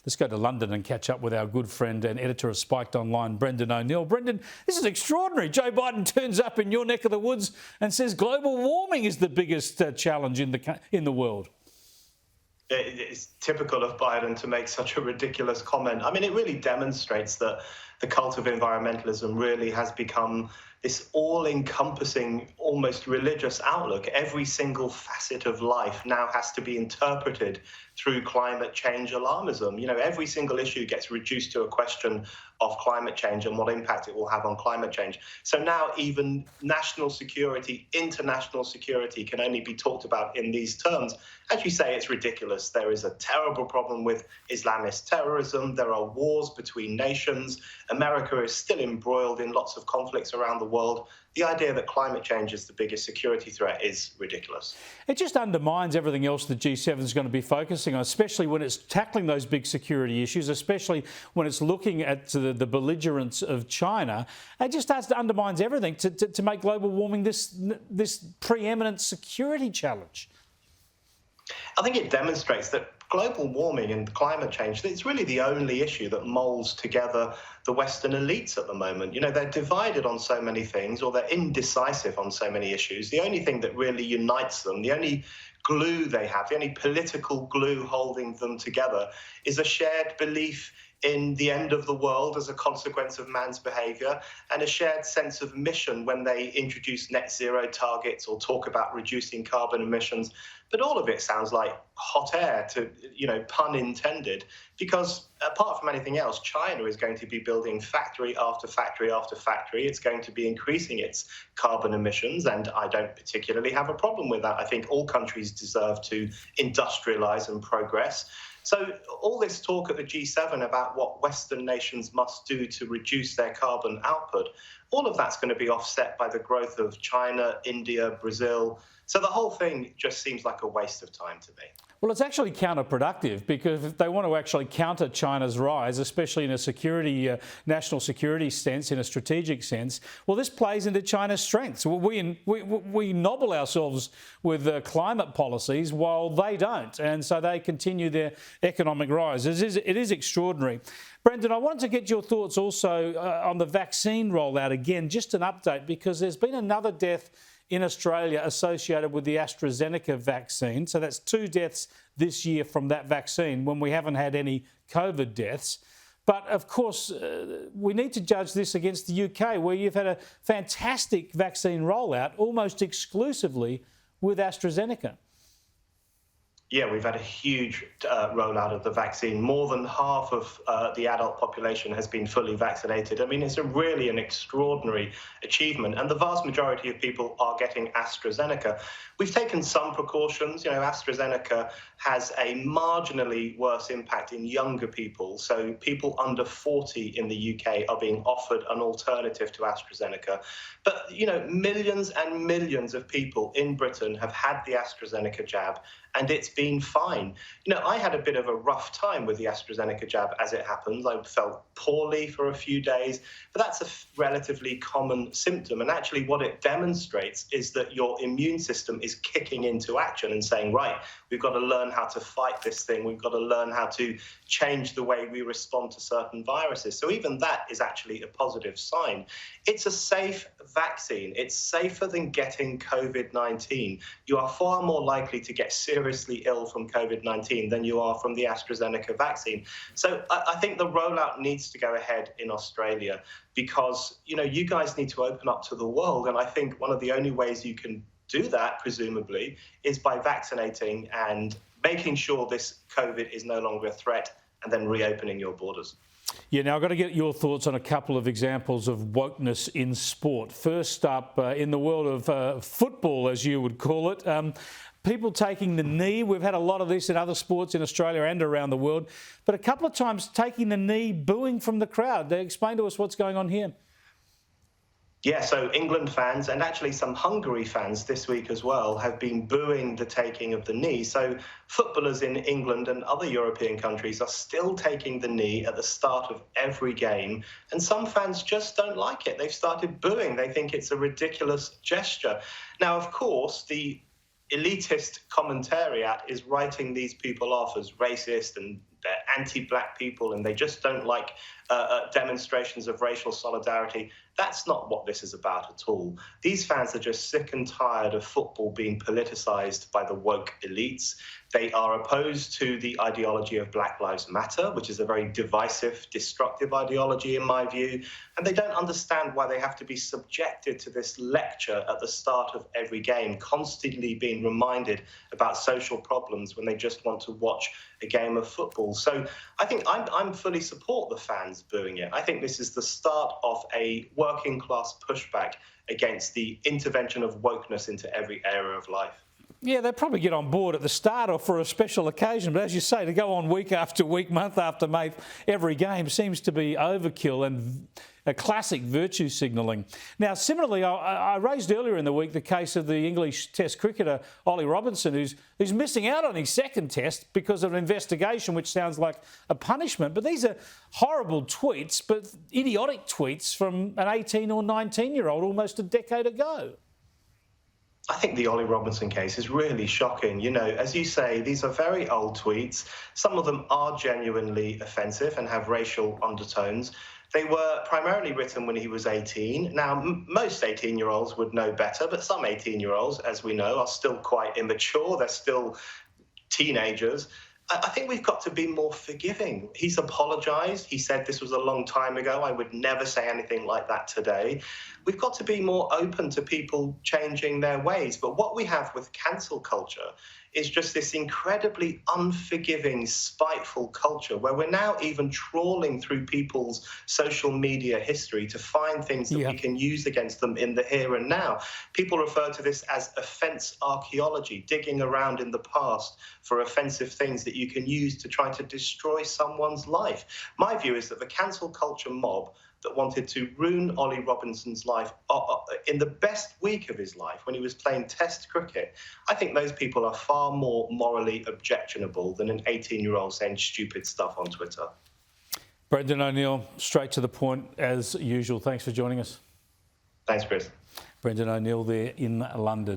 Let's go to London and catch up with our good friend and editor of Spiked Online, Brendan O'Neill. Brendan, this is extraordinary. Joe Biden turns up in your neck of the woods and says global warming is the biggest challenge in the world. It's typical of Biden to make such a ridiculous comment. I mean, it really demonstrates that the cult of environmentalism really has become this all-encompassing, almost religious outlook. Every single facet of life now has to be interpreted through climate change alarmism. You know, every single issue gets reduced to a question of climate change and what impact it will have on climate change. So now even national security, international security can only be talked about in these terms. As you say, it's ridiculous. There is a terrible problem with Islamist terrorism. There are wars between nations. America is still embroiled in lots of conflicts around the world. The idea that climate change is the biggest security threat is ridiculous. It just undermines everything else the G7 is going to be focusing on, especially when it's tackling those big security issues, especially when it's looking at the belligerence of China. It just undermines everything to make global warming this preeminent security challenge. I think it demonstrates that global warming and climate change, it's really the only issue that molds together the Western elites at the moment. You know, they're divided on so many things, or they're indecisive on so many issues. The only thing that really unites them, the only glue they have, the only political glue holding them together is a shared belief in the end of the world as a consequence of man's behaviour, and a shared sense of mission when they introduce net zero targets or talk about reducing carbon emissions. But all of it sounds like hot air, to, you know, pun intended, because apart from anything else, China is going to be building factory after factory after factory. It's going to be increasing its carbon emissions, and I don't particularly have a problem with that. I think all countries deserve to industrialise and progress. So all this talk at the G7 about what Western nations must do to reduce their carbon output, all of that's going to be offset by the growth of China, India, Brazil. So the whole thing just seems like a waste of time to me. Well, it's actually counterproductive, because if they want to actually counter China's rise, especially in a national security sense, in a strategic sense, well, this plays into China's strengths. We nobble ourselves with climate policies while they don't, and so they continue their economic rise. It is extraordinary. Brendan, I wanted to get your thoughts also on the vaccine rollout again, just an update, because there's been another death in Australia associated with the AstraZeneca vaccine. So that's 2 deaths this year from that vaccine when we haven't had any COVID deaths. But of course, we need to judge this against the UK, where you've had a fantastic vaccine rollout almost exclusively with AstraZeneca. Yeah, we've had a huge rollout of the vaccine. More than half of the adult population has been fully vaccinated. I mean, it's really an extraordinary achievement. And the vast majority of people are getting AstraZeneca. We've taken some precautions. You know, AstraZeneca has a marginally worse impact in younger people. So people under 40 in the UK are being offered an alternative to AstraZeneca. But, you know, millions and millions of people in Britain have had the AstraZeneca jab, and it's been fine. You know, I had a bit of a rough time with the AstraZeneca jab, as it happens. I felt poorly for a few days, but that's a relatively common symptom. And actually what it demonstrates is that your immune system is kicking into action and saying, right, we've got to learn how to fight this thing. We've got to learn how to change the way we respond to certain viruses. So even that is actually a positive sign. It's a safe vaccine. It's safer than getting COVID-19. You are far more likely to get seriously ill from COVID-19 than you are from the AstraZeneca vaccine. So I think the rollout needs to go ahead in Australia, because, you know, you guys need to open up to the world. And I think one of the only ways you can do that, presumably, is by vaccinating and making sure this COVID is no longer a threat, and then reopening your borders. Yeah, now I've got to get your thoughts on a couple of examples of wokeness in sport. First up, in the world of football, as you would call it, people taking the knee. We've had a lot of this in other sports in Australia and around the world, but a couple of times taking the knee, booing from the crowd. Explain to us what's going on here. Yeah, so England fans, and actually some Hungary fans this week as well, have been booing the taking of the knee. So footballers in England and other European countries are still taking the knee at the start of every game, and some fans just don't like it. They've started booing. They think it's a ridiculous gesture. Now, of course, the elitist commentariat is writing these people off as racist and they're anti-black people and they just don't like demonstrations of racial solidarity. That's not what this is about at all. These fans are just sick and tired of football being politicised by the woke elites. They are opposed to the ideology of Black Lives Matter, which is a very divisive, destructive ideology in my view, and they don't understand why they have to be subjected to this lecture at the start of every game, constantly being reminded about social problems when they just want to watch a game of football. So I think I'm fully support the fans booing it. I think this is the start of a working class pushback against the intervention of wokeness into every area of life. Yeah, they'd probably get on board at the start or for a special occasion. But as you say, to go on week after week, month after month, every game seems to be overkill and a classic virtue signalling. Now, similarly, I raised earlier in the week the case of the English Test cricketer, Ollie Robinson, who's missing out on his second Test because of an investigation, which sounds like a punishment. But these are horrible tweets, but idiotic tweets from an 18 or 19-year-old almost a decade ago. I think the Ollie Robinson case is really shocking. You know, as you say, these are very old tweets. Some of them are genuinely offensive and have racial undertones. They were primarily written when he was 18. Now, most 18-year-olds would know better, but some 18-year-olds, as we know, are still quite immature. They're still teenagers. I think we've got to be more forgiving. He's apologised. He said this was a long time ago. I would never say anything like that today. We've got to be more open to people changing their ways. But what we have with cancel culture is just this incredibly unforgiving, spiteful culture where we're now even trawling through people's social media history to find things that we can use against them in the here and now. People refer to this as offence archaeology, digging around in the past for offensive things that you can use to try to destroy someone's life. My view is that the cancel culture mob that wanted to ruin Ollie Robinson's life in the best week of his life when he was playing Test cricket, I think those people are far more morally objectionable than an 18-year-old saying stupid stuff on Twitter. Brendan O'Neill, straight to the point as usual. Thanks for joining us. Thanks, Chris. Brendan O'Neill there in London.